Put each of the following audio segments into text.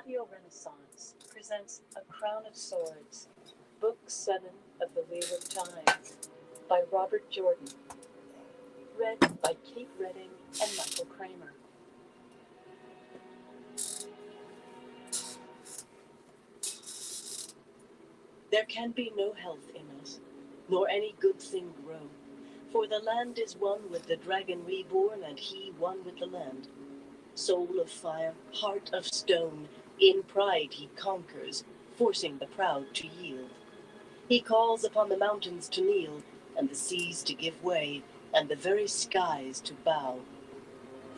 Audio Renaissance presents A Crown of Swords, Book 7 of the Wheel of Time, by Robert Jordan, read by Kate Redding and Michael Kramer. There can be no health in us, nor any good thing grow, for the land is one with the dragon reborn, and he one with the land. Soul of fire, heart of stone, in pride he conquers, forcing the proud to yield. He calls upon the mountains to kneel, and the seas to give way, and the very skies to bow.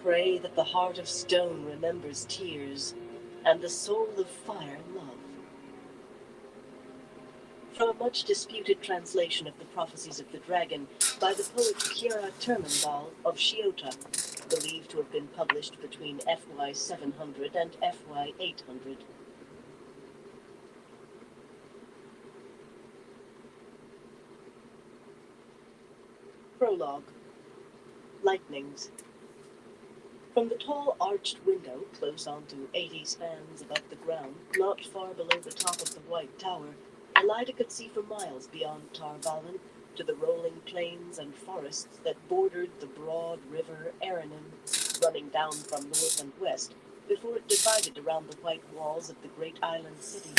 Pray that the heart of stone remembers tears, and the soul of fire love. From a much disputed translation of the Prophecies of the Dragon by the poet Kira Termanbal of Shiota, believed to have been published between FY 700 and FY 800. Prologue. Lightnings. From the tall arched window, close onto 80 spans above the ground, not far below the top of the White Tower, Elida could see for miles beyond Tar Valon to the rolling plains and forests that bordered the broad river Aranon, running down from north and west before it divided around the white walls of the great island city.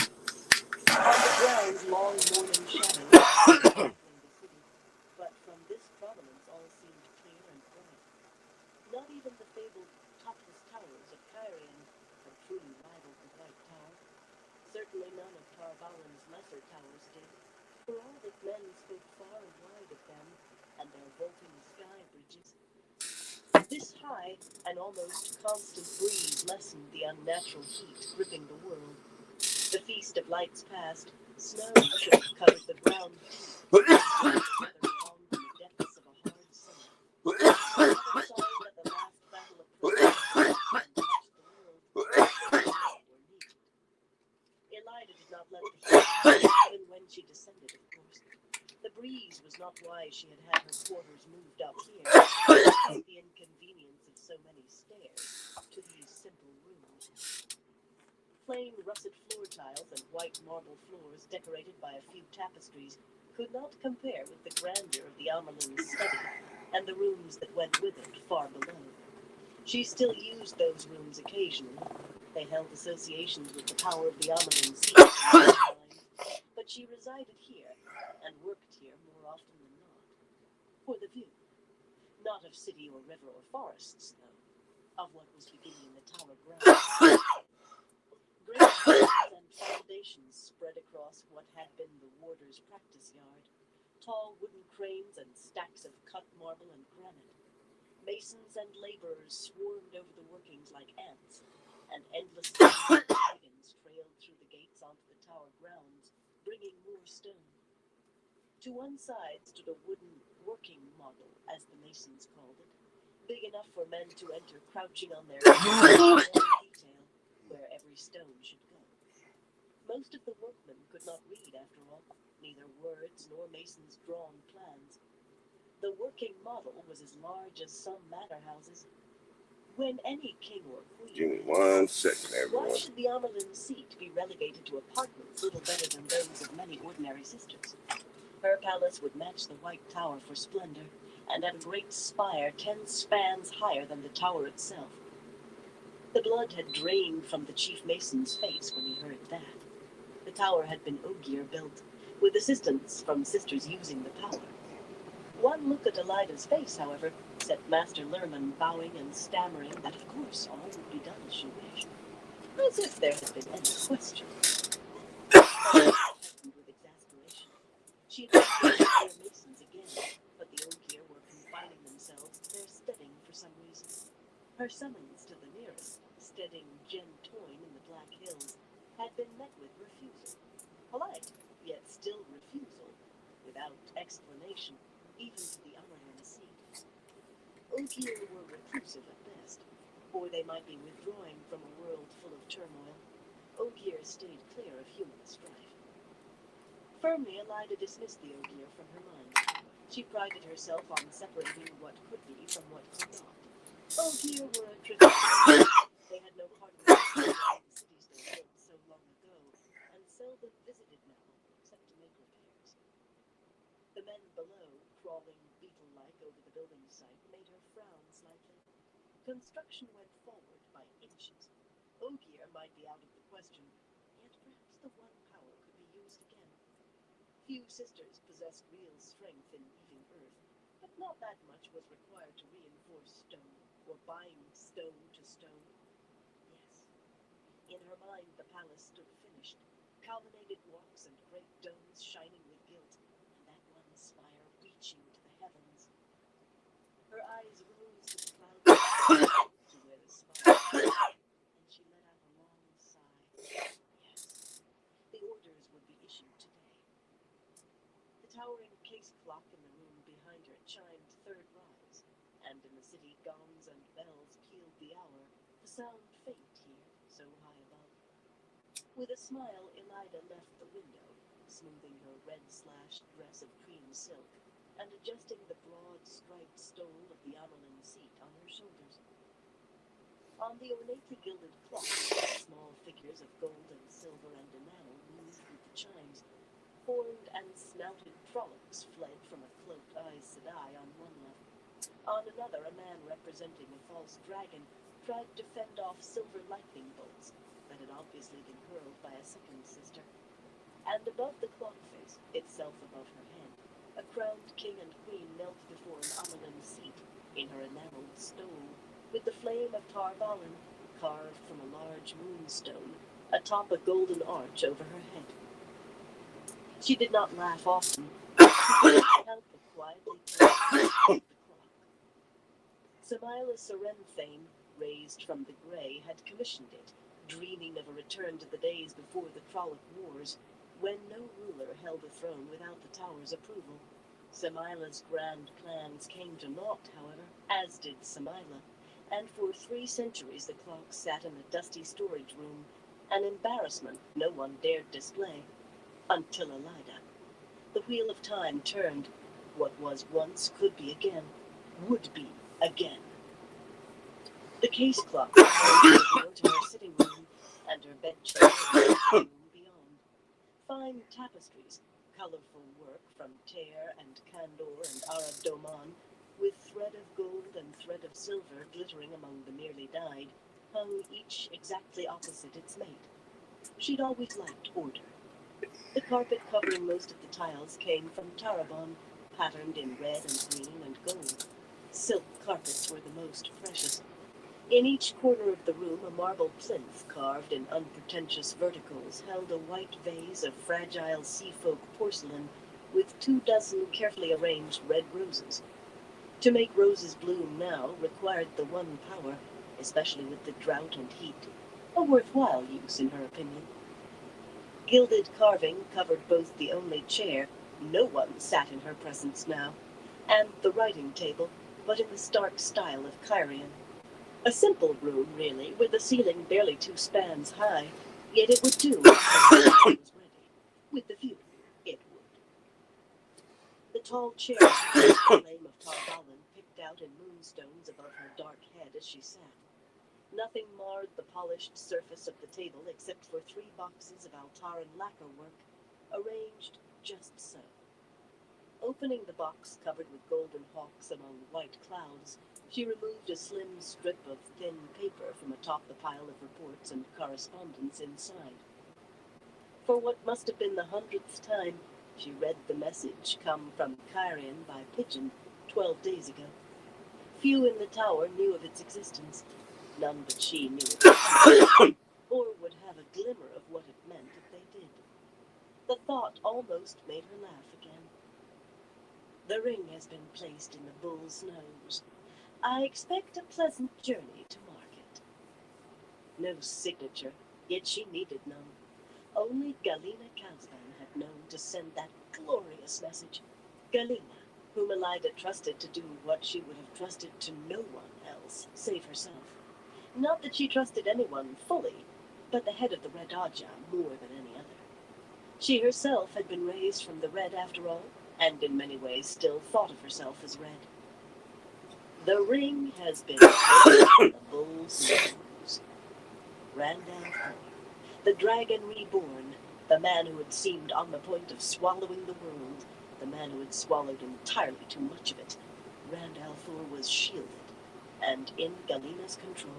On the ground, long morning shadows encircling the city, but from this prominence all seemed clear and bright. Not even the fabled topless towers of Cairn had truly rivaled the White Tower. Certainly none of Tar Valon's lesser towers did, for all that men spoke far and wide of them and their vaulting sky bridges. This high and almost constant breeze lessened the unnatural heat gripping the world. The feast of lights past, snow should have covered the ground along the depths of a hard summer. Another sign that the last battle approached and touched the world were needed. Elida did not let the heat even when she descended, of course. The breeze was not why she had had her quarters moved up here, despite the inconvenience of so many stairs to these simple rooms. Plain russet floor tiles and white marble floors decorated by a few tapestries could not compare with the grandeur of the Amerlin's study and the rooms that went with it far below. She still used those rooms occasionally. They held associations with the power of the Amerlin seat in her mind, but she resided here and worked here more often than not. For the view. Not of city or river or forests, though. Of what was beginning in the tower grounds. Great pillars and foundations spread across what had been the warder's practice yard. Tall wooden cranes and stacks of cut marble and granite. Masons and laborers swarmed over the workings like ants, and endless wagons trailed through the gates onto the tower grounds, bringing more stone. To one side stood a wooden working model, as the masons called it, big enough for men to enter crouching on their heels, detail where every stone should go. Most of the workmen could not read, after all, neither words nor masons' drawn plans. The working model was as large as some manor houses. When any king or queen... Give me 1 second, everyone. Why should the Amerlin seat be relegated to apartments little better than those of many ordinary sisters? Her palace would match the White Tower for splendor, and have a great spire 10 spans higher than the tower itself. The blood had drained from the chief mason's face when he heard that. The tower had been Ogier built, with assistance from sisters using the power. One look at Elida's face, however, set Master Lerman bowing and stammering that of course all would be done as she wished, as if there had been any question. With exasperation, she had tried to their masons again, but the Ogier were confining themselves to their steading for some reason. Her summons to the nearest, steading Jen Toyne in the Black Hills, had been met with refusal. Polite, yet still refusal, without explanation, even to the Amerlin seat. Ogier were reclusive at best, or they might be withdrawing from a world full of turmoil. Ogier stayed clear of human strife. Firmly, Elida dismissed the Ogier from her mind. She prided herself on separating what could be from what could not. Ogier were a trivial. They had no part in the cities they them visited now, except to make repairs. The men below, crawling beetle-like over the building site, made her frown slightly. Construction went forward by inches. Ogier might be out of the question, yet perhaps the one power could be used again. Few sisters possessed real strength in weaving earth, but not that much was required to reinforce stone, or bind stone to stone. Yes, in her mind the palace stood finished, colonnaded walks and great domes shining with gilt, and that one spire reaching to the heavens. Her eyes rose to the clouds to where the spire was, and she let out a long sigh. Yes, the orders would be issued today. The towering case clock in the room behind her chimed third rise, and in the city gongs and bells pealed the hour, the sound faint here, so high above. With a smile, Elida left the window, smoothing her red-slashed dress of cream silk, and adjusting the broad striped stole of the Amelin seat on her shoulders. On the ornately gilded clock, small figures of gold and silver and enamel moved with the chimes. Horned and snouted trollocs fled from a cloaked Aes Sedai on one level. On another, a man representing a false dragon tried to fend off silver lightning bolts that had obviously been hurled by a second sister. And above the clock face, itself above her head, a crowned king and queen knelt before an Amelin seat in her enameled stole, with the flame of Tar Valon carved from a large moonstone atop a golden arch over her head. She did not laugh often. She could not help but quietly turn the clock. Samaila Serenthane, raised from the grey, had commissioned it, dreaming of a return to the days before the Trolloc Wars, when no ruler held a throne without the Tower's approval. Samaila's grand plans came to naught, however, as did Samaila, and for 3 centuries the clock sat in a dusty storage room, an embarrassment no one dared display. Until Elida. The wheel of time turned. What was once could be again, would be again. The case clock opened the door to her sitting room, and her bedchamber and the room beyond. Fine tapestries, colorful work from Ter and Kandor and Arab Doman, with thread of gold and thread of silver glittering among the merely dyed, hung each exactly opposite its mate. She'd always liked order. The carpet covering most of the tiles came from Tarabon, patterned in red and green and gold. Silk carpets were the most precious. In each corner of the room, a marble plinth carved in unpretentious verticals held a white vase of fragile seafolk porcelain with 24 carefully arranged red roses. To make roses bloom now required the one power, especially with the drought and heat. A worthwhile use, in her opinion. Gilded carving covered both the only chair, no one sat in her presence now, and the writing table, but in the stark style of Kyrian. A simple room, really, with a ceiling barely 2 spans high, yet it would do when it was ready. With the view, it would. The tall chair had the flame of Tar Valon picked out in moonstones above her dark head as she sat. Nothing marred the polished surface of the table except for 3 boxes of Altaran lacquer work, arranged just so. Opening the box covered with golden hawks among white clouds, she removed a slim strip of thin paper from atop the pile of reports and correspondence inside. For what must have been the 100th time, she read the message come from Kyrian by pigeon 12 days ago. Few in the tower knew of its existence. None but she knew it, or would have a glimmer of what it meant if they did. The thought almost made her laugh again. The ring has been placed in the bull's nose. I expect a pleasant journey to market. No signature, yet she needed none. Only Galina Kazvan had known to send that glorious message. Galina, whom Elida trusted to do what she would have trusted to no one else, save herself. Not that she trusted anyone fully, but the head of the Red Ajah more than any other. She herself had been raised from the Red after all, and in many ways still thought of herself as Red. The ring has been placed in the bull's nose. Randall Thor, the dragon reborn, The man who had seemed on the point of swallowing the world, the man who had swallowed entirely too much of it, Rand al'Thor was shielded and in Galena's control,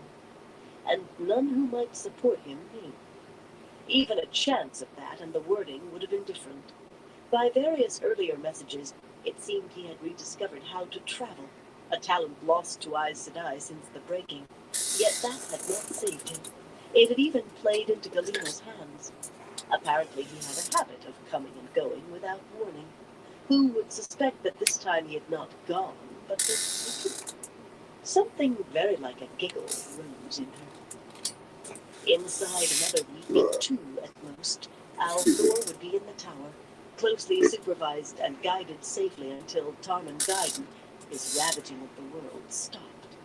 and none who might support him knew. Even a chance of that, and the wording would have been different. By various earlier messages, it seemed he had rediscovered how to travel, a talent lost to Aes Sedai since the breaking. Yet that had not saved him. It had even played into Galena's hands. Apparently he had a habit of coming and going without warning. Who would suspect that this time he had not gone, but was retreating? Something very like a giggle rose in her. Inside another week, maybe 2 at most, al'Thor would be in the tower, closely supervised and guided safely until Tarmon Gai'don, his ravaging of the world, stopped.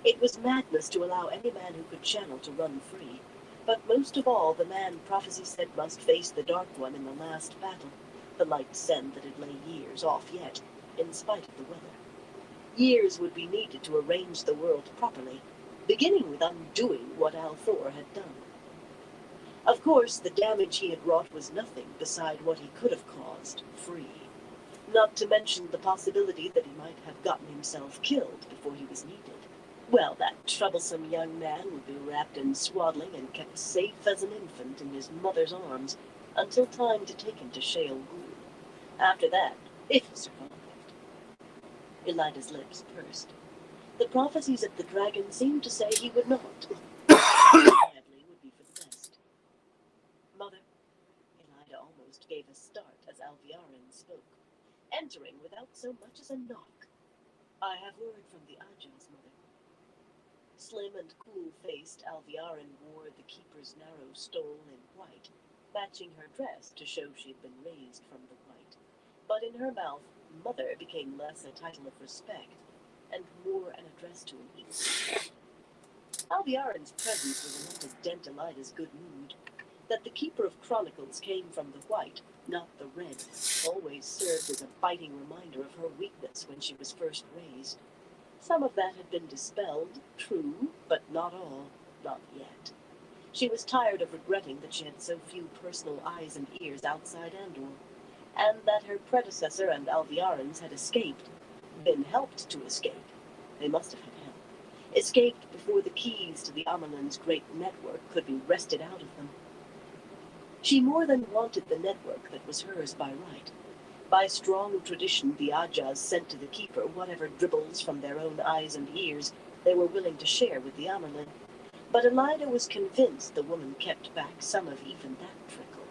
It was madness to allow any man who could channel to run free, but most of all the man prophecy said must face the Dark One in the last battle, the light send that it lay years off yet, in spite of the weather. Years would be needed to arrange the world properly, beginning with undoing what al'Thor had done. Of course, the damage he had wrought was nothing beside what he could have caused, free. Not to mention the possibility that he might have gotten himself killed before he was needed. Well, that troublesome young man would be wrapped in swaddling and kept safe as an infant in his mother's arms until time to take him to Shale Ghul. After that, if he survived. Elida's lips pursed. The prophecies of the dragon seemed to say he would not. Sadly, would be for the best. Mother, Elida almost gave a start as Alviarin spoke, entering without so much as a knock. I have word from the Ajah's, mother. Slim and cool-faced, Alviarin wore the keeper's narrow stole in white, matching her dress to show she had been raised from the white. But in her mouth, mother became less a title of respect, and more an address to an equal. Alviarin's presence was enough to dent Elida's good mood. That the Keeper of Chronicles came from the white, not the red, always served as a biting reminder of her weakness when she was first raised. Some of that had been dispelled, true, but not all, not yet. She was tired of regretting that she had so few personal eyes and ears outside Andor, and that her predecessor and Alviarin's had escaped, been helped to escape. They must have had help. Escaped before the keys to the Amarlin's great network could be wrested out of them. She more than wanted the network that was hers by right. By strong tradition, the Ajahs sent to the Keeper whatever dribbles from their own eyes and ears they were willing to share with the Amarlin. But Elida was convinced the woman kept back some of even that trickle.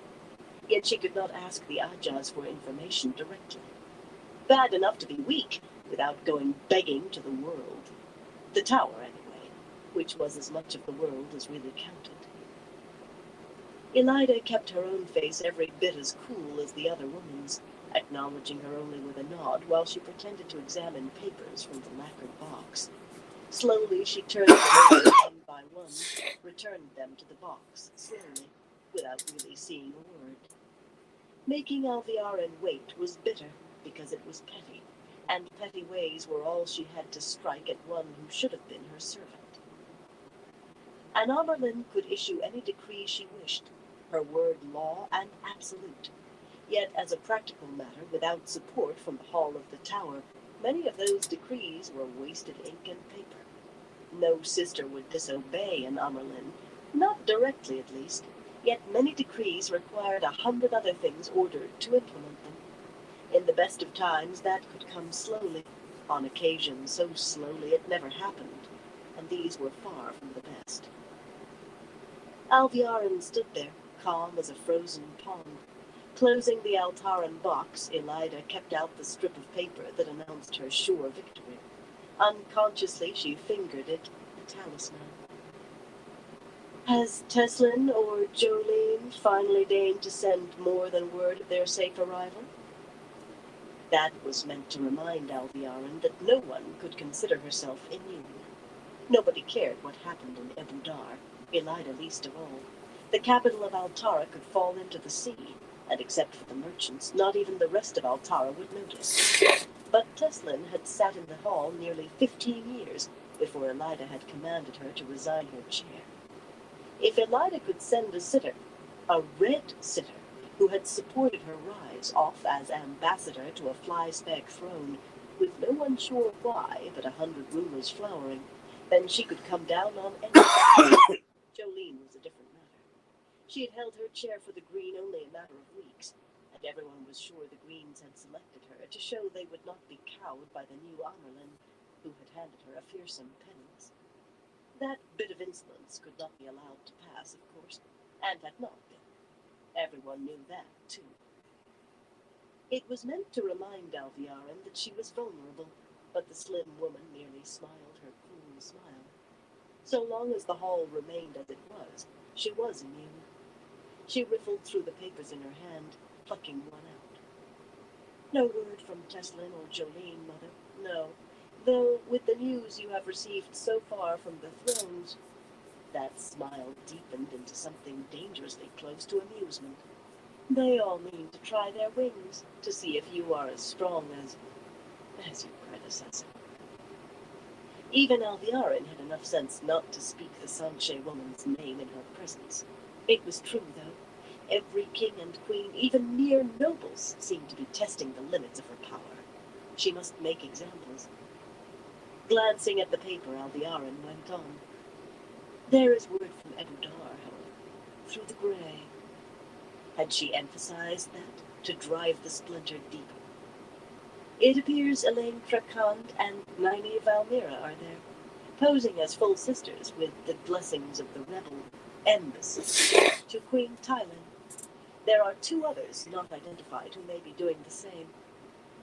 Yet she could not ask the Ajahs for information directly. Bad enough to be weak, without going begging to the world. The tower, anyway, which was as much of the world as really counted. Elida kept her own face every bit as cool as the other woman's, acknowledging her only with a nod while she pretended to examine papers from the lacquered box. Slowly she turned them over one by one, returned them to the box, slowly, without really seeing a word. Making Alviarin wait was bitter, because it was petty, and petty ways were all she had to strike at one who should have been her servant. An Amarlin could issue any decree she wished, her word law and absolute. Yet, as a practical matter, without support from the hall of the tower, many of those decrees were wasted ink and paper. No sister would disobey an Amarlin, not directly at least, yet many decrees required 100 other things ordered to implement them. In the best of times, that could come slowly, on occasion so slowly it never happened, and these were far from the best. Alviarin stood there, calm as a frozen pond. Closing the Altaran box, Elida kept out the strip of paper that announced her sure victory. Unconsciously, she fingered it, a talisman. Has Teslin or Jolene finally deigned to send more than word of their safe arrival? That was meant to remind Alviarin that no one could consider herself immune. Nobody cared what happened in Abu Dar, Elida least of all. The capital of Altara could fall into the sea, and except for the merchants, not even the rest of Altara would notice. But Teslin had sat in the hall nearly 15 years before Elida had commanded her to resign her chair. If Elida could send a sitter, A red sitter who had supported her rise off as ambassador to a fly-speck throne, with no one sure why but 100 rulers flowering, then she could come down on anyone. Jolene was a different matter. She had held her chair for the Green only a matter of weeks, and everyone was sure the Greens had selected her to show they would not be cowed by the new Amerlin, who had handed her a fearsome penance. That bit of insolence could not be allowed to pass, of course, and had not been. Everyone knew that, too. It was meant to remind Alviarin that she was vulnerable, but the slim woman merely smiled her cool smile. So long as the hall remained as it was, she was immune. She riffled through the papers in her hand, plucking one out. No word from Teslin or Jolene, Mother, no. Though, with the news you have received so far from the thrones, that smile deepened into something dangerously close to amusement. They all mean to try their wings, to see if you are as strong as your predecessor. Even Alviarin had enough sense not to speak the Sanche woman's name in her presence. It was true, though. Every king and queen, even mere nobles, seemed to be testing the limits of her power. She must make examples. Glancing at the paper, Alviarin went on. There is word from Ebudar, however, through the grey. Had she emphasized that, to drive the splinter deeper? It appears Elaine Trakand and Nynaeve Almira are there, posing as full sisters with the blessings of the rebel embassy to Queen Tylan. There are 2 others not identified who may be doing the same.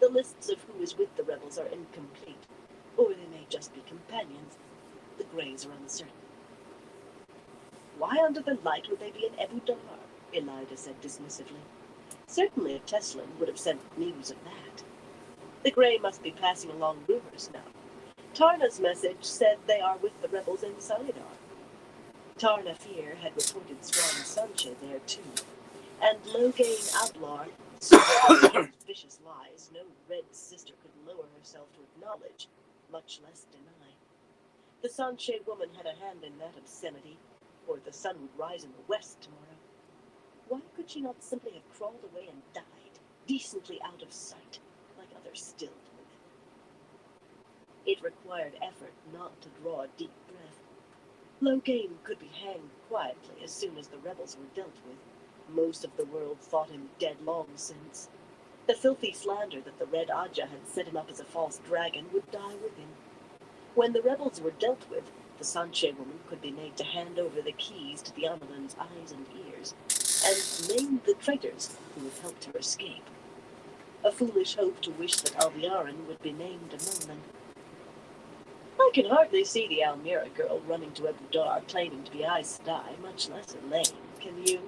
The lists of who is with the rebels are incomplete, or they may just be companions. The Greys are uncertain. Why under the light would they be in Ebudar? Elida said dismissively. Certainly a Teslin would have sent news of that. The Grey must be passing along rumors now. Tarna's message said they are with the rebels in Salidar. Tarna Fear had reported strong Sanche there too, and Loghain Ablar swore vicious lies no red sister could lower herself to acknowledge, much less deny. The Sanche woman had a hand in that obscenity, or the sun would rise in the west tomorrow. Why could she not simply have crawled away and died, decently out of sight, like other stilled women? It required effort not to draw a deep breath. Loghain could be hanged quietly as soon as the rebels were dealt with. Most of the world thought him dead long since. The filthy slander that the Red Aja had set him up as a false dragon would die with him. When the rebels were dealt with, the Sanche woman could be made to hand over the keys to the Amelin's eyes and ears, and name the traitors who had helped her escape. A foolish hope to wish that Alviarin would be named among them. I can hardly see the Almira girl running to Ebudar claiming to be Aes Sedai, much less Elaine. Can you?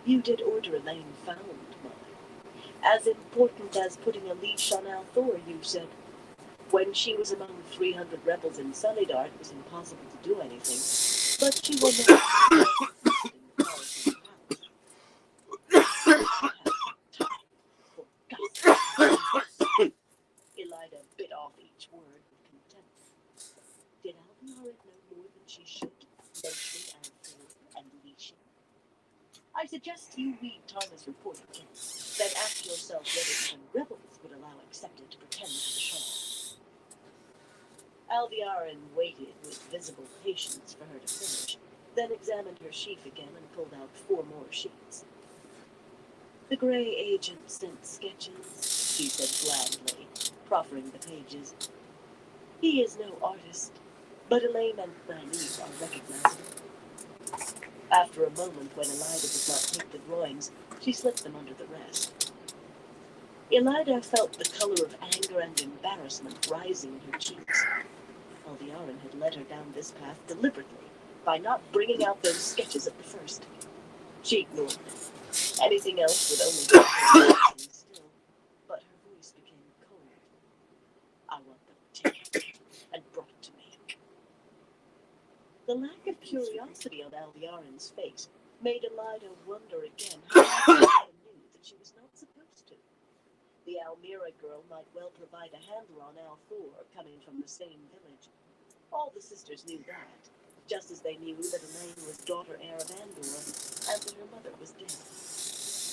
You did order Elaine found, Mother. As important as putting a leash on Althor, you said. When she was among 300 rebels in Sunnydar, it was impossible to do anything. But she will not in Carlton House. Elida bit off each word with contempt. Did Alviarin know more than she should, mentioning Althor and leashing? I suggest you read Tarna's report again, then ask yourself whether even rebels would allow Accepted to pretend to the Shaw. Alviarin waited with visible patience for her to finish, then examined her sheaf again and pulled out 4 more sheets. The Grey agent sent sketches, she said blandly, proffering the pages. He is no artist, but Elaine and Nynaeve are recognizable. After a moment when Elida did not take the drawings, she slipped them under the rest. Elida felt the color of anger and embarrassment rising in her cheeks. Alviarin had led her down this path deliberately, by not bringing out those sketches at the first. She ignored them. Anything else would only get her dancing still, but her voice became cold. I want them taken and brought to me. The lack of curiosity on Alviarin's face made Elida wonder again how Alviarin knew that she was not supposed to. The Almira girl might well provide a handler on Althor coming from the same village. All the sisters knew that. just as they knew that Elaine was daughter heir of Andorra, and that her mother was dead.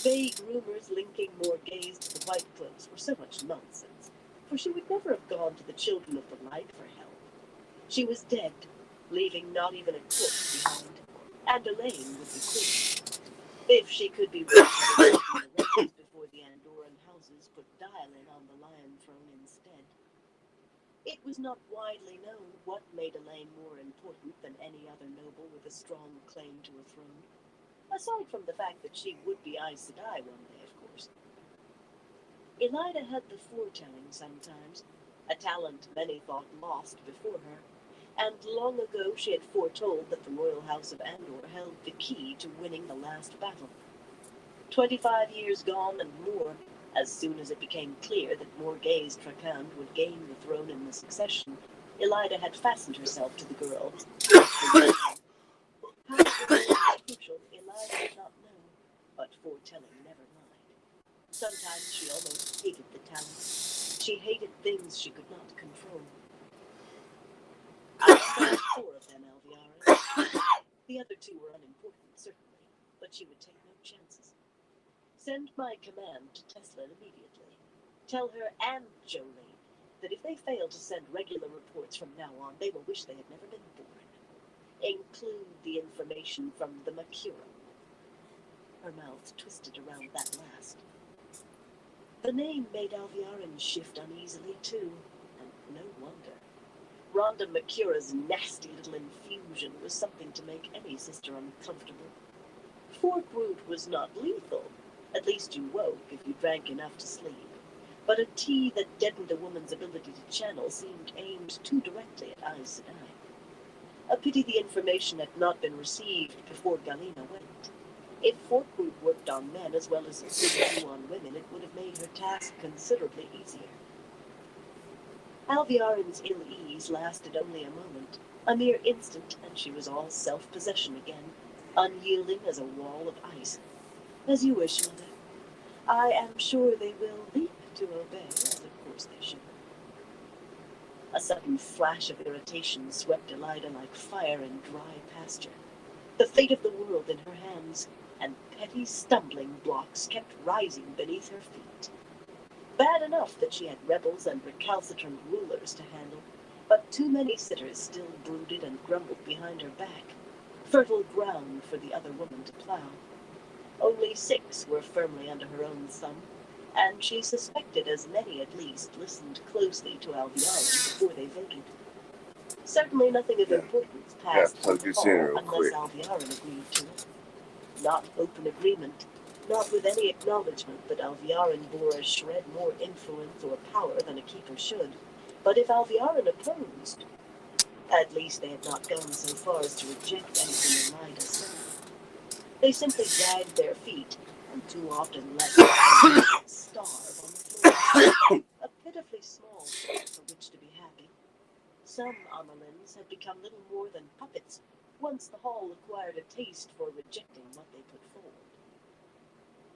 Vague rumors linking Morgaze to the White Cloaks were so much nonsense, for she would never have gone to the Children of the Light for help. She was dead, leaving not even a corpse behind, and Elaine would be queen. If she could be reached the rebels before the Andorran houses put Dailen on the Lion Throne instead. It was not widely known what made Elaine more important than any other noble with a strong claim to a throne, aside from the fact that she would be Aes Sedai one day, of course. Elida had the foretelling sometimes, a talent many thought lost before her, and long ago she had foretold that the royal house of Andor held the key to winning the last battle. 25 years gone and more, as soon as it became clear that Morgaze Trakand would gain the throne in the succession, Elida had fastened herself to the girl. How it was crucial, Elida did not know, but foretelling never lied. Sometimes she almost hated the talent. She hated things she could not control. There were 4 of them, Alviara. The other 2 were unimportant, certainly, but she would take no chances. Send my command to Teslin immediately. Tell her and Jolene that if they fail to send regular reports from now on, they will wish they had never been born. Include the information from the Makura. Her mouth twisted around that last. The name made Alviarin shift uneasily, too, and no wonder. Rhonda Makura's nasty little infusion was something to make any sister uncomfortable. Forkroot was not lethal. At least you woke if you drank enough to sleep. But a tea that deadened a woman's ability to channel seemed aimed too directly at Aes Sedai. A pity the information had not been received before Galena went. If Forkroot worked on men as well as it could do on women, it would have made her task considerably easier. Alviarin's ill-ease lasted only a moment, a mere instant, and she was all self-possession again, unyielding as a wall of ice. As you wish, Mother. I am sure they will leap to obey, as of course they should. A sudden flash of irritation swept Elida like fire in dry pasture. The fate of the world in her hands, and petty stumbling blocks kept rising beneath her feet. Bad enough that she had rebels and recalcitrant rulers to handle, but too many sitters still brooded and grumbled behind her back. Fertile ground for the other woman to plow. Only 6 were firmly under her own thumb, and she suspected as many at least listened closely to Alviarin before they voted. Certainly nothing of importance passed through the hall unless Alviarin agreed to it. Not open agreement, not with any acknowledgement that Alviarin bore a shred more influence or power than a keeper should. But if Alviarin opposed, at least they had not gone so far as to reject anything Elida said. They simply dragged their feet, and too often let themselves starve on the floor. A pitifully small thing for which to be happy. Some Amelins had become little more than puppets once the hall acquired a taste for rejecting what they put forward.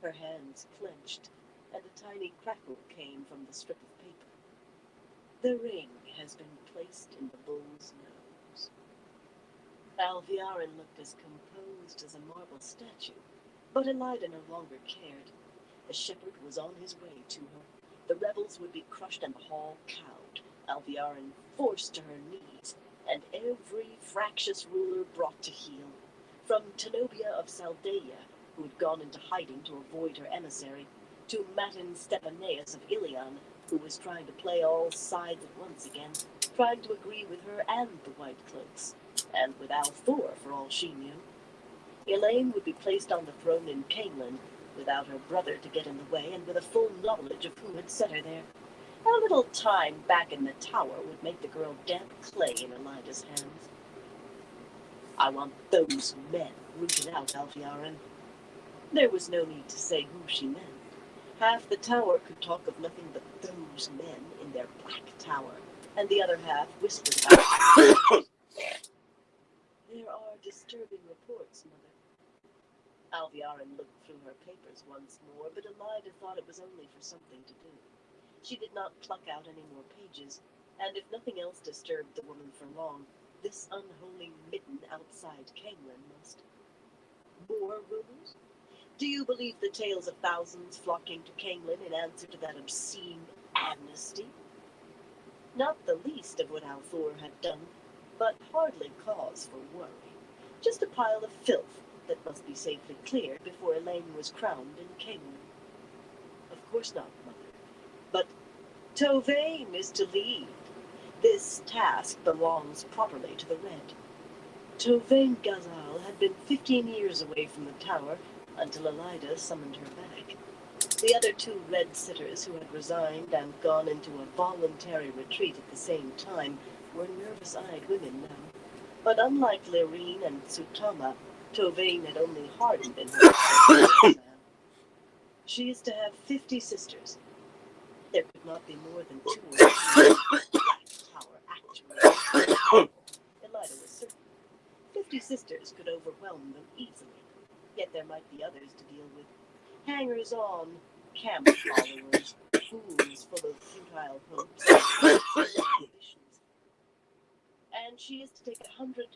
Her hands clenched, and a tiny crackle came from the strip of paper. The ring has been placed in the bull's nose. Alviarin looked as composed as a marble statue, but Elida no longer cared. The shepherd was on his way to her. The rebels would be crushed and the hall cowed, Alviarin forced to her knees, and every fractious ruler brought to heel. From Tenobia of Saldaea, who had gone into hiding to avoid her emissary, to Matin Stepaneus of Ilion, who was trying to play all sides at once again, trying to agree with her and the White Cloaks, and with Althor for all she knew. Elaine would be placed on the throne in Cainlan, without her brother to get in the way, and with a full knowledge of who had set her there. A little time back in the tower would make the girl damp clay in Elida's hands. I want those men rooted out, Alviarin. There was no need to say who she meant. Half the tower could talk of nothing but those men in their black tower, and the other half whispered about There are disturbing reports, Mother. Alviarin looked through her papers once more, but Elida thought it was only for something to do. She did not pluck out any more pages, and if nothing else disturbed the woman for long, this unholy midden outside Camelin must. More rumors? Do you believe the tales of thousands flocking to Camelin in answer to that obscene amnesty? Not the least of what Althor had done, but hardly cause for worry. Just a pile of filth that must be safely cleared before Elaine was crowned in Camelin. Of course not, Mother. But Tovann is to lead. This task belongs properly to the Red. Tovann Gazal had been 15 years away from the tower until Elida summoned her back. The other two Red sitters who had resigned and gone into a voluntary retreat at the same time were nervous-eyed women now. But unlike Lyrene and Tsutama, Tovann had only hardened in her exile. She is to have 50 sisters. There could not be more than 2 or 3 Black Tower actually. Elida was certain. 50 sisters could overwhelm them easily. Yet there might be others to deal with. Hangers-on, camp followers, fools full of futile hopes and ambitions. And she is to take 200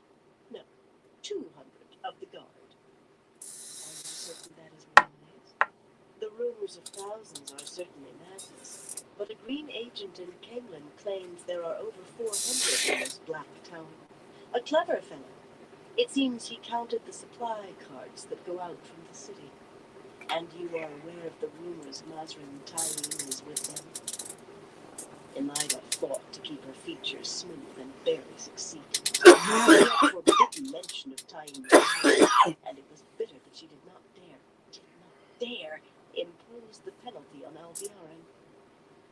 of the guard. Are you certain that is what it is? The rumors of thousands are certainly madness, but a green agent in Camelin claims there are over 400 in this Black Tower. A clever fellow. It seems he counted the supply carts that go out from the city. And you are aware of the rumors Mazrim Taim is with them. Elida fought to keep her features smooth and barely succeeded. She had forbidden mention of Taim, and it was bitter that she did not dare impose the penalty on Alviarin.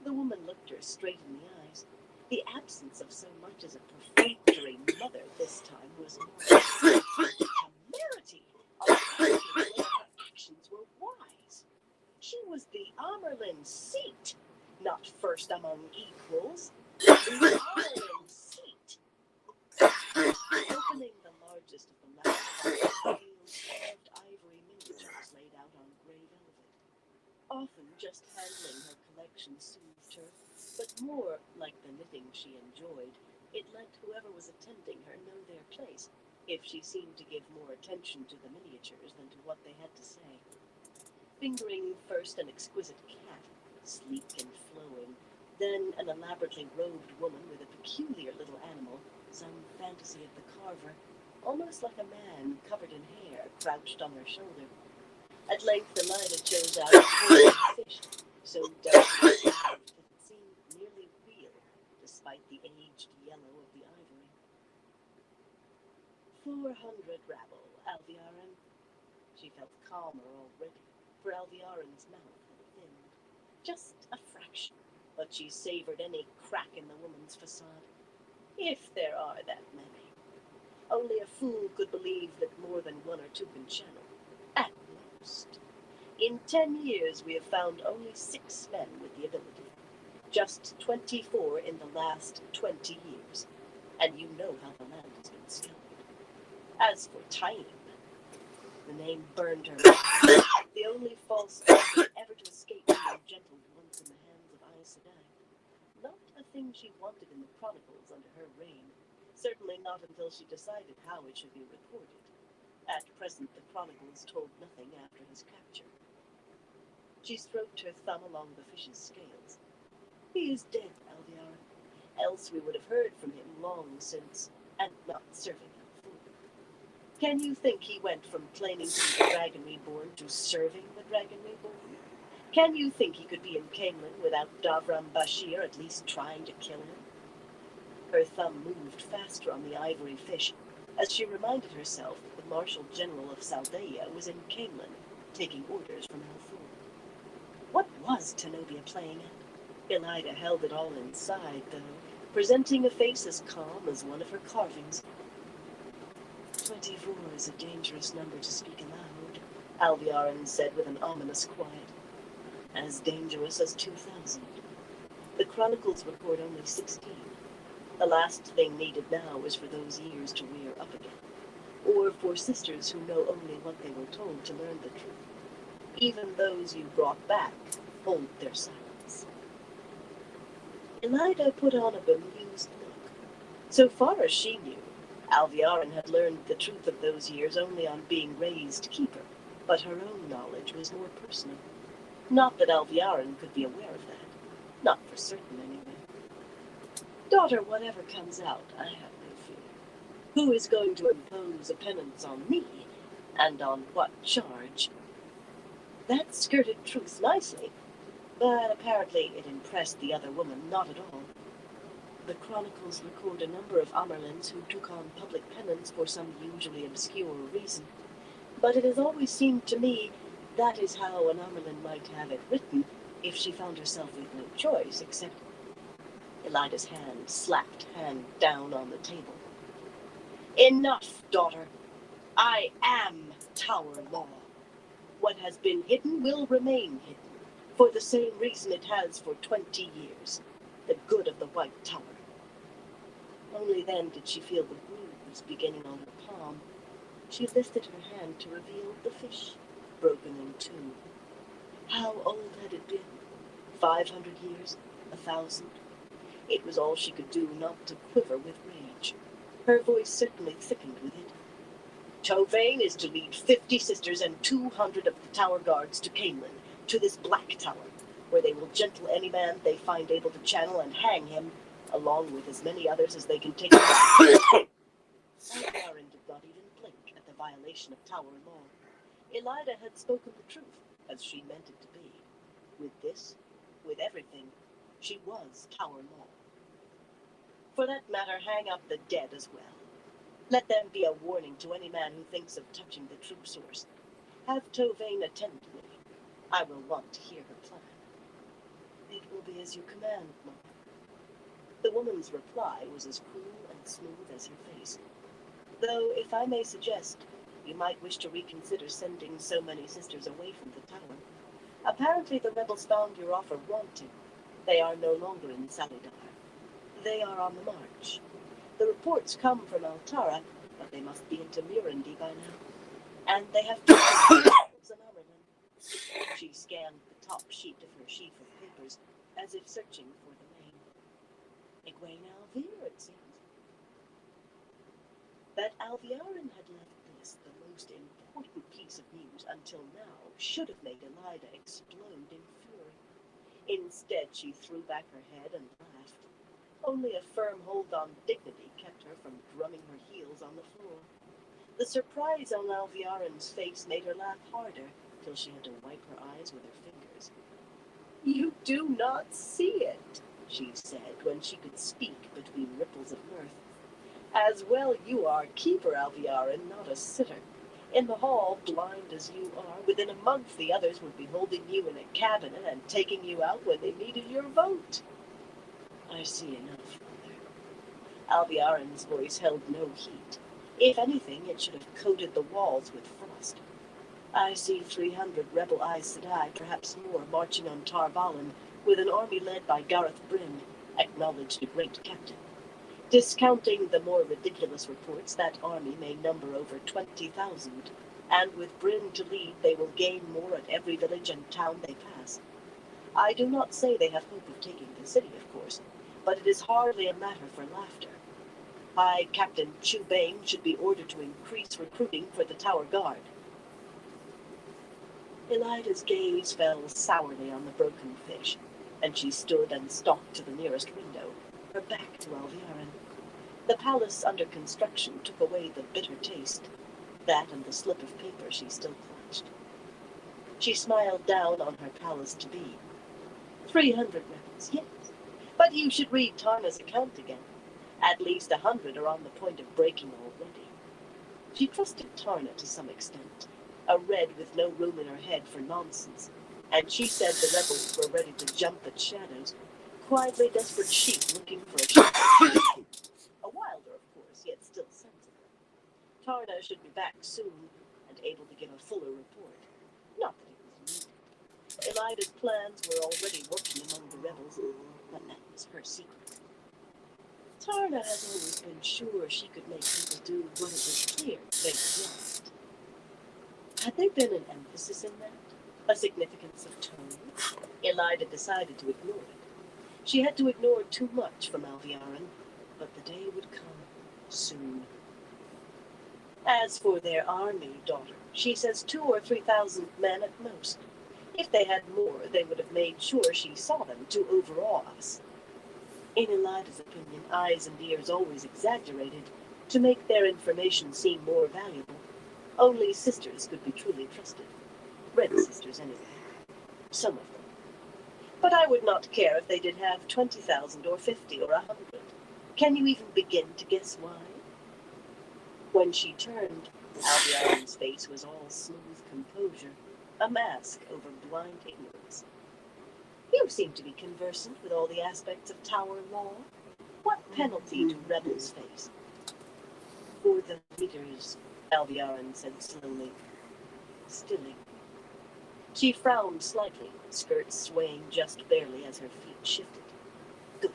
The woman looked her straight in the eyes. The absence of so much as a perfunctory mother this time was more temerity of her actions were wise. She was the Amerlin seat, not first among equals. The Amerlin seat. Opening the largest of the last carved ivory miniatures laid out on gray velvet. Often just handling her collection soothed her, but more like the knitting she enjoyed, it let whoever was attending her know their place, if she seemed to give more attention to the miniatures than to what they had to say. Fingering first an exquisite cat, sleek and flowing, then an elaborately robed woman with a peculiar little animal, some fantasy of the carver, almost like a man covered in hair crouched on her shoulder. At length Elida chose out a golden fish, so delicately carved that it seemed nearly real, despite the aged yellow of the ivory. 400 rabble, Alviarin. She felt calmer already, for Alviarin's mouth had thinned. Just a fraction, but she savored any crack in the woman's facade. If there are that many. Only a fool could believe that more than 1 or 2 can channel. At most. In 10 years we have found only 6 men with the ability. Just 24 in the last 20 years. And you know how the land has been scoured. As for Taim, the name burned her mouth. The only false person ever to escape being gentled once in the hands of Aes Sedai. Not a thing she wanted in the Chronicles under her reign. Certainly not until she decided how it should be recorded. At present, the Chronicles told nothing after his capture. She stroked her thumb along the fish's scales. He is dead, Alviarin. Else we would have heard from him long since, and not serving him food. Can you think he went from claiming to be the Dragon Reborn to serving the Dragon Reborn? Can you think he could be in Camelin without Davram Bashir at least trying to kill him? Her thumb moved faster on the ivory fish, as she reminded herself that the Marshal General of Saldaea was in Camelin, taking orders from Althor. What was Tenobia playing at? Elida held it all inside, though, presenting a face as calm as one of her carvings. 24 is a dangerous number to speak aloud, Alviarin said with an ominous quiet. As dangerous as 2,000. The Chronicles record only 16. The last thing needed now was for those years to rear up again, or for sisters who know only what they were told to learn the truth. Even those you brought back hold their silence. Elida put on a bemused look. So far as she knew, Alviarin had learned the truth of those years only on being raised keeper, but her own knowledge was more personal. Not that Alviarin could be aware of that. Not for certain, anyway. Daughter, whatever comes out, I have no fear. Who is going to impose a penance on me, and on what charge? That skirted truth nicely, but apparently it impressed the other woman not at all. The chronicles record a number of Amerlins who took on public penance for some usually obscure reason, but it has always seemed to me that is how an Amerlin might have it written if she found herself with no choice except... Elida's hand slapped hand down on the table. Enough, daughter. I am Tower Law. What has been hidden will remain hidden, for the same reason it has for 20 years. The good of the White Tower. Only then did she feel the bruise beginning on her palm. She lifted her hand to reveal the fish, broken in two. How old had it been? 500 years? 1,000? It was all she could do not to quiver with rage. Her voice certainly thickened with it. Tovane is to lead 50 sisters and 200 of the tower guards to Camelin, to this Black Tower, where they will gentle any man they find able to channel and hang him, along with as many others as they can take. Alviarin did not even blink at the violation of Tower Law. Elida had spoken the truth, as she meant it to be. With this, with everything, she was Tower Law. For that matter, hang up the dead as well. Let them be a warning to any man who thinks of touching the true source. Have Tovane attend to me. I will want to hear her plan. It will be as you command, Mother. The woman's reply was as cool and smooth as her face. Though, if I may suggest, you might wish to reconsider sending so many sisters away from the tower. Apparently the rebels found your offer wanting. They are no longer in Salidar. They are on the march. The reports come from Altara, but they must be into Mirandi by now. And they have taken themselves an Amerlin. She scanned the top sheet of her sheaf of papers, as if searching for the name. Egwene Alviar, it seems. That Alviarin had left this the most important piece of news until now should have made Elida explode in fury. Instead, she threw back her head and laughed. Only a firm hold on dignity kept her from drumming her heels on the floor. The surprise on Alviarin's face made her laugh harder, till she had to wipe her eyes with her fingers. You do not see it, she said, when she could speak between ripples of mirth. As well you are keeper, Alviarin, not a sitter. In the hall, blind as you are, within a month the others would be holding you in a cabinet and taking you out when they needed your vote. I see enough, Mother. Alviarin's voice held no heat. If anything, it should have coated the walls with frost. I see 300 rebel Aes Sedai, perhaps more, marching on Tar Valon, with an army led by Gareth Bryn, acknowledged a great captain. Discounting the more ridiculous reports, that army may number over 20,000, and with Bryn to lead, they will gain more at every village and town they pass. I do not say they have hope of taking the city, of course, but it is hardly a matter for laughter. High Captain Chubane should be ordered to increase recruiting for the Tower Guard. Elida's gaze fell sourly on the broken fish, and she stood and stalked to the nearest window, her back to Alviarin. The palace under construction took away the bitter taste. That and the slip of paper she still clutched. She smiled down on her palace-to-be. 300 rebels, yes. But you should read Tarna's account again. At least 100 are on the point of breaking already. She trusted Tarna to some extent, a red with no room in her head for nonsense, and she said the rebels were ready to jump at shadows, quietly desperate sheep looking for a shot. A wilder, of course, yet still sensible. Tarna should be back soon, and able to give a fuller report. Not that it was needed. Elida's plans were already working among the rebels, but that was her secret. Tarna has always been sure she could make people do what it was clear they would not. Had there been an emphasis in that? A significance of tone? Elida decided to ignore it. She had to ignore too much from Alviarin, but the day would come, soon. As for their army, daughter, she says 2,000 or 3,000 men at most. If they had more, they would have made sure she saw them to overawe us. In Elida's opinion, eyes and ears always exaggerated to make their information seem more valuable. Only sisters could be truly trusted. Red sisters, anyway. Some of them. But I would not care if they did have 20,000 or 50 or 100. Can you even begin to guess why? When she turned, Albiaron's face was all smooth composure, a mask over blind ignorance. You seem to be conversant with all the aspects of Tower law. What penalty do rebels face? For the leaders, Albiaron said slowly, stilling. She frowned slightly, skirts swaying just barely as her feet shifted. Good.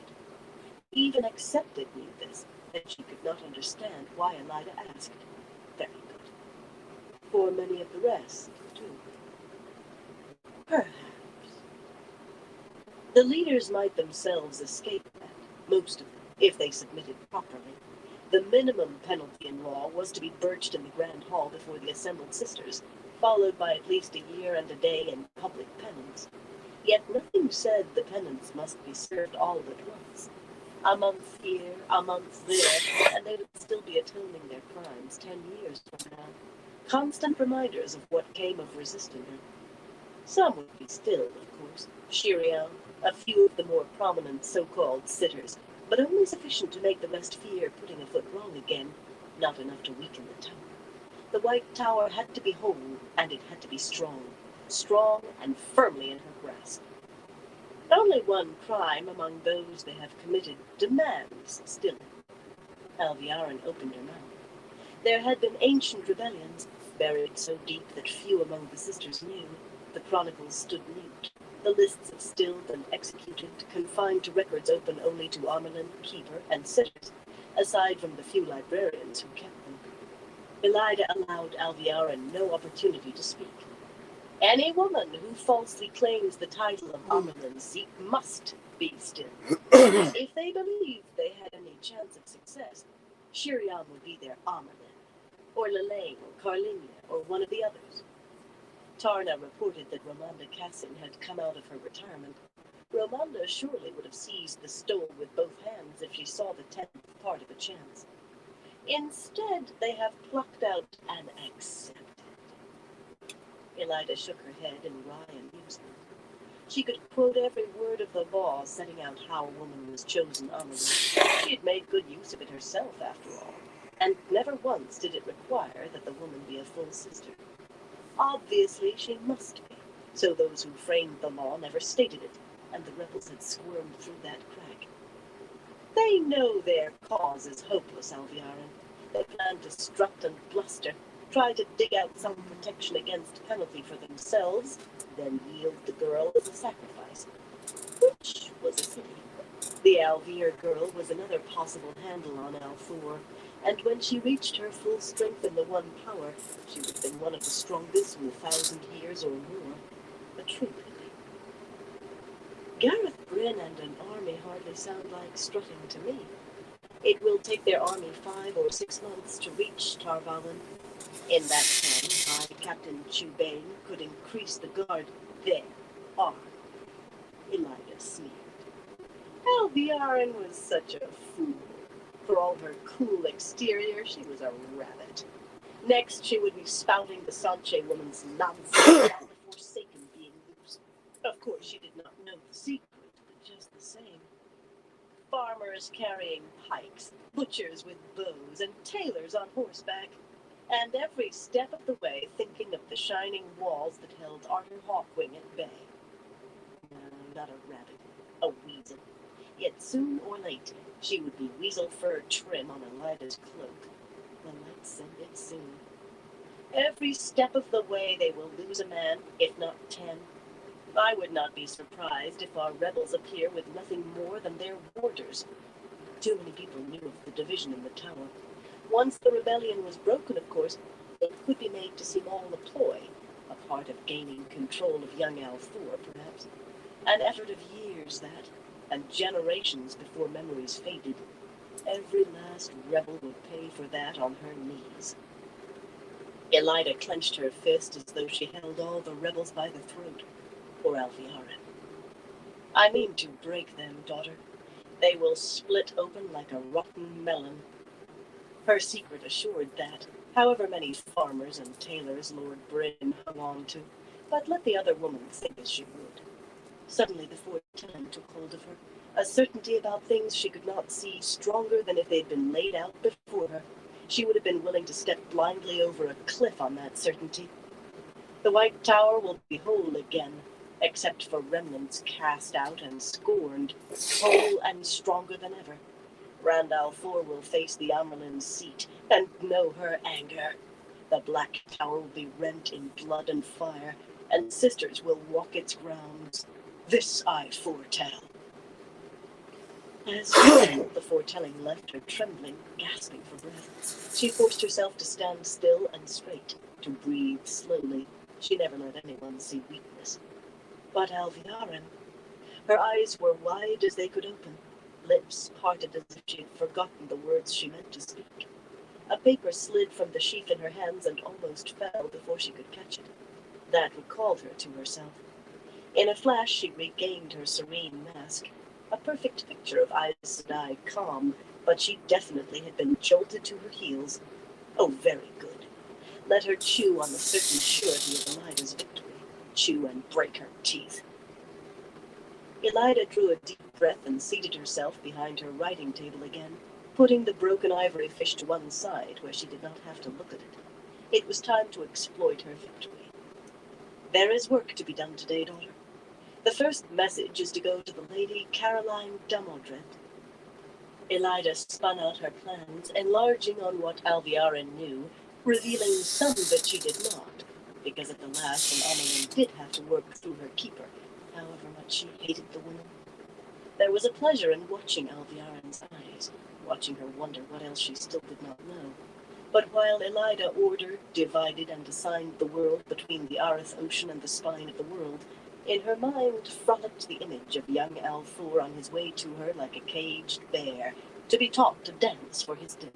Even accepted knew this, and she could not understand why Elida asked. Very good. For many of the rest, too. Perhaps. The leaders might themselves escape that, most of them, if they submitted properly. The minimum penalty in law was to be birched in the Grand Hall before the assembled sisters, followed by at least a year and a day in public penance. Yet nothing said the penance must be served all at once. A month here, a month there, and they would still be atoning their crimes 10 years from now. Constant reminders of what came of resisting her. Some would be still, of course. Shiriam, a few of the more prominent so-called sitters, but only sufficient to make the rest fear putting a foot wrong again, not enough to weaken the tower. The White Tower had to be whole, and it had to be strong. Strong and firmly in her grasp. Only one crime among those they have committed demands stilling. Alviarin opened her mouth. There had been ancient rebellions, buried so deep that few among the sisters knew. The chronicles stood mute. The lists of stilled and executed, confined to records open only to Amelin, Keeper, and sitters, aside from the few librarians who kept them. Elida allowed Alviarin no opportunity to speak. Any woman who falsely claims the title of Amelin Seek must be still. If they believed they had any chance of success, Shiriam would be their Amelin, or Lelaine, Carlinia, or one of the others. Tarna reported that Romanda Cassin had come out of her retirement. Romanda surely would have seized the stone with both hands if she saw the 10th part of a chance. Instead, they have plucked out an accepted. Elida shook her head in wry amusement. She could quote every word of the law setting out how a woman was chosen Amelin. She had made good use of it herself, after all, and never once did it require that the woman be a full sister. Obviously, she must be, so those who framed the law never stated it, and the rebels had squirmed through that crack. They know their cause is hopeless, Alviarin. They plan to strut and bluster, try to dig out some protection against penalty for themselves, then yield the girl as a sacrifice. Which was a pity. The Alvir girl was another possible handle on Althor, and when she reached her full strength in the One Power, she would have been one of the strongest in 1,000 years or more. A true pity. Gareth Bryn and an army hardly sound like strutting to me. It will take their army 5 or 6 months to reach Tarvalin. In that time, I, Captain Chubane, could increase the guard. There are. Elida sneered. Alviarin was such a fool. For all her cool exterior, she was a rabbit. Next, she would be spouting the Sanche woman's nonsense about the Forsaken being loose. Of course, she did not know the secret, but just the same. Farmers carrying pikes, butchers with bows, and tailors on horseback, and every step of the way thinking of the shining walls that held Arthur Hawkwing at bay. No, not a rabbit, a weasel. Yet soon or late, she would be weasel fur trim on Elida's cloak. Well, let's send it soon. Every step of the way they will lose a man, if not 10. I would not be surprised if our rebels appear with nothing more than their warders. Too many people knew of the division in the tower. Once the rebellion was broken, of course, it could be made to seem all a ploy, a part of gaining control of young Althor, perhaps. An effort of years, that, and generations before memories faded. Every last rebel would pay for that on her knees. Elida clenched her fist as though she held all the rebels by the throat. Poor Alviarin. I mean to break them, daughter. They will split open like a rotten melon. Her secret assured that, however many farmers and tailors Lord Bryn hung on to, but let the other woman think as she would. Suddenly the foretelling took hold of her, a certainty about things she could not see stronger than if they'd been laid out before her. She would have been willing to step blindly over a cliff on that certainty. The White Tower will be whole again, except for remnants cast out and scorned, whole and stronger than ever. Randall 4 will face the Amerlin's seat and know her anger. The Black Tower will be rent in blood and fire, and sisters will walk its grounds. This I foretell. As the foretelling left her trembling, gasping for breath, she forced herself to stand still and straight, to breathe slowly. She never let anyone see weakness. But Alviarin, her eyes were wide as they could open, lips parted as if she had forgotten the words she meant to speak. A paper slid from the sheaf in her hands and almost fell before she could catch it. That recalled her to herself. In a flash she regained her serene mask, a perfect picture of Aes Sedai, calm, but she definitely had been jolted to her heels. Oh, very good. Let her chew on the certain surety of Elida's victory. Chew and break her teeth. Elida drew a deep breath and seated herself behind her writing table again, putting the broken ivory fish to one side where she did not have to look at it. It was time to exploit her victory. There is work to be done today, daughter. The first message is to go to the Lady Caroline Dumaldred. Elida spun out her plans, enlarging on what Alviarin knew, revealing some that she did not, because at the last an Amelin did have to work through her keeper, however much she hated the woman. There was a pleasure in watching Alviarin's eyes, watching her wonder what else she still did not know. But while Elida ordered, divided, and assigned the world between the Arith Ocean and the spine of the world, in her mind frolicked the image of young Althor on his way to her like a caged bear, to be taught to dance for his dinner.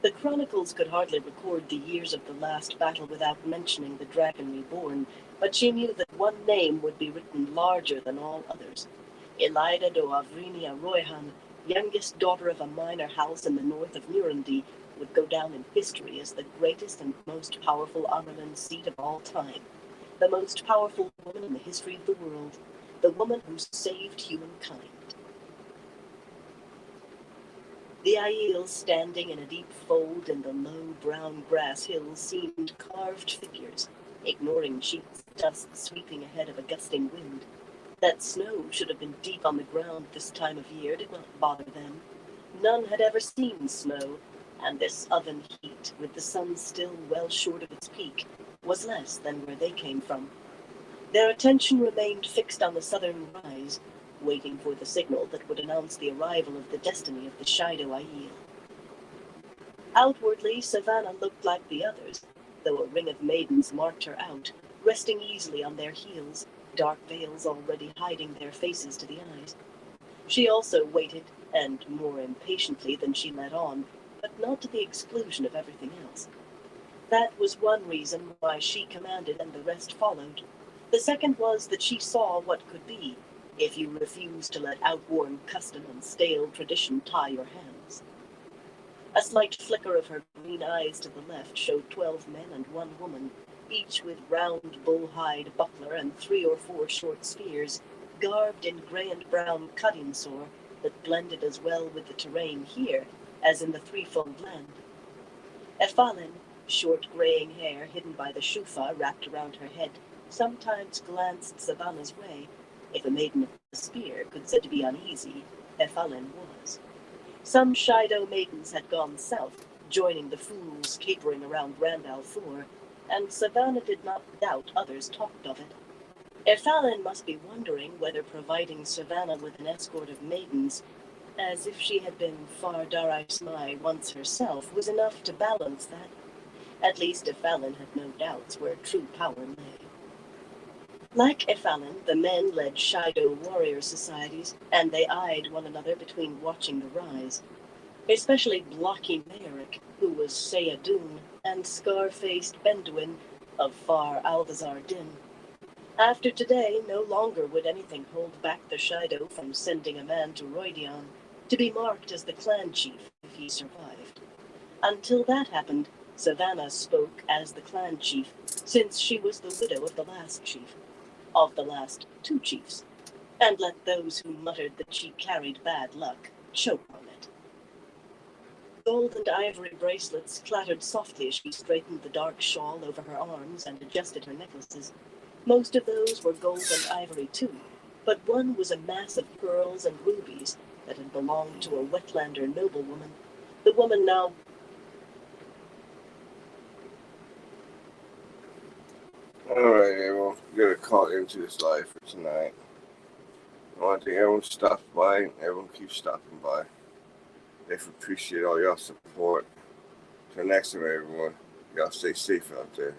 The chronicles could hardly record the years of the last battle without mentioning the dragon reborn, but she knew that one name would be written larger than all others. Elida do Avrinia Royhan, youngest daughter of a minor house in the north of Nurendi, would go down in history as the greatest and most powerful Amerlin seat of all time. The most powerful woman in the history of the world, the woman who saved humankind. The Aiel standing in a deep fold in the low brown grass hills seemed carved figures, ignoring sheets of dust sweeping ahead of a gusting wind. That snow should have been deep on the ground this time of year did not bother them. None had ever seen snow, and this oven heat, with the sun still well short of its peak, was less than where they came from. Their attention remained fixed on the southern rise, waiting for the signal that would announce the arrival of the destiny of the Shaido Aiel. Outwardly, Savannah looked like the others, though a ring of maidens marked her out, resting easily on their heels, dark veils already hiding their faces to the eyes. She also waited, and more impatiently than she let on, but not to the exclusion of everything else. That was one reason why she commanded and the rest followed. The second was that she saw what could be, if you refused to let outworn custom and stale tradition tie your hands. A slight flicker of her green eyes to the left showed 12 men and 1 woman, each with round bull-hide buckler and 3 or 4 short spears, garbed in grey and brown cutting-sore that blended as well with the terrain here as in the threefold land. Effalin, short graying hair hidden by the shufa wrapped around her head, sometimes glanced Savannah's way. If a maiden of the spear could said to be uneasy, Effalin was. Some Shaido maidens had gone south, joining the fools capering around Randall 4, and Savannah did not doubt others talked of it. Effalin must be wondering whether providing Savannah with an escort of maidens, as if she had been Far Darai Smai once herself, was enough to balance that. At least Effalin had no doubts where true power lay. Like Effalin, the men led Shaido warrior societies, and they eyed one another between watching the rise. especially Blocky Mayerick, who was Sayadun, and scar-faced Benduin of Far Alvazar Din. After today, no longer would anything hold back the Shido from sending a man to Roidion to be marked as the clan chief if he survived. Until that happened, Savannah spoke as the clan chief, since she was the widow of the last chief, of the last two chiefs, and let those who muttered that she carried bad luck choke on it. Gold and ivory bracelets clattered softly as she straightened the dark shawl over her arms and adjusted her necklaces. Most of those were gold and ivory too, but one was a mass of pearls and rubies that had belonged to a Wetlander noblewoman. The woman now... Alright, everyone. We're gonna call it into this live for tonight. I want to thank everyone stopped by and everyone keeps stopping by. They appreciate all y'all support. Till next time, everyone. Y'all stay safe out there.